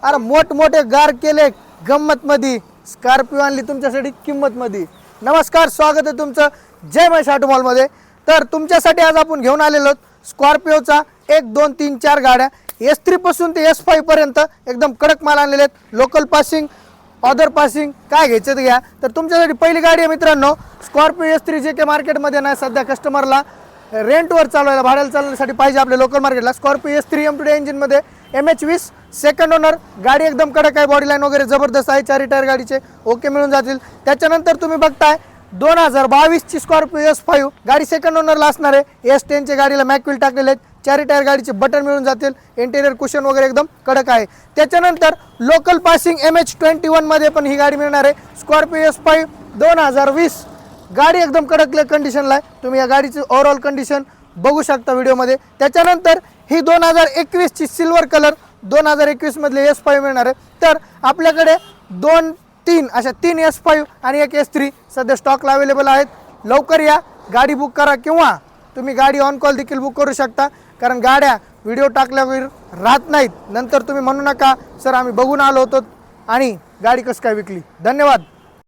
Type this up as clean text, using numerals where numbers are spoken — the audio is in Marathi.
अरे मोठमोठे गार केले गंमत मध्ये, स्कॉर्पिओ आणली तुमच्यासाठी किंमत मध्ये। नमस्कार, स्वागत आहे तुमचं जय महेश ऑटो मॉल मध्ये। तर तुमच्यासाठी आज आपण घेऊन आलेलो स्कॉर्पिओचा 1 2 3 4 गाड्या S3 पासून ते S5 पर्यंत एकदम कडक माल आणलेले आहेत। लोकल पासिंग, ऑदर पासिंग काय घ्यायचं ते घ्या। तर तुमच्यासाठी पहिली गाडी आहे मित्रांनो स्कॉर्पिओ S3 जे के मार्केटमध्ये नाही सध्या कस्टमरला रेंटवर चालवायला भाड्याला चालवण्यासाठी पाहिजे आपल्या लोकल मार्केटला। स्कॉर्पिओ S3 M2 इंजिनमध्ये MH20 सेकंड ओनर गाडी एकदम कडक आहे, बॉडी लाईन वगैरे जबरदस्त आहे, 4 टायर गाडीचे ओके मिळून जातील। त्याच्यानंतर तुम्ही बघताय 2022 ची स्कॉर्पिओ S5 गाडी सेकंड ओनरला असणार आहे। S10 च्या गाडीला मॅकविल टाकलेले आहेत, 4 टायर गाडीचे बटन मिळून जातील, इंटेरियर कुशन वगैरे एकदम कडक आहे। त्याच्यानंतर लोकल पासिंग MH21 मध्ये पण ही गाडी मिळणार आहे। स्कॉर्पिओ S5 2020 गाडी एकदम कडक कंडिशनला आहे, तुम्ही या गाडीची ओव्हरऑल कंडिशन बघू शकता व्हिडिओमध्ये। त्याच्यानंतर ही 2021 ची सिल्वर कलर 2021 मधले S5 मिळणार आहे। तर आपल्याकडे 2 3 अशा 3 S5 आणि 1 S3 सध्या स्टॉकला अवेलेबल आहेत। लवकर या, गाडी बुक करा किंवा तुम्ही गाडी ऑन कॉल देखील बुक करू शकता, कारण गाड्या व्हिडिओ टाकल्यावर राहत नाहीत, नंतर तुम्ही म्हणू नका सर आम्ही बघून आलो होतो आणि गाडी कसं काय विकली। धन्यवाद।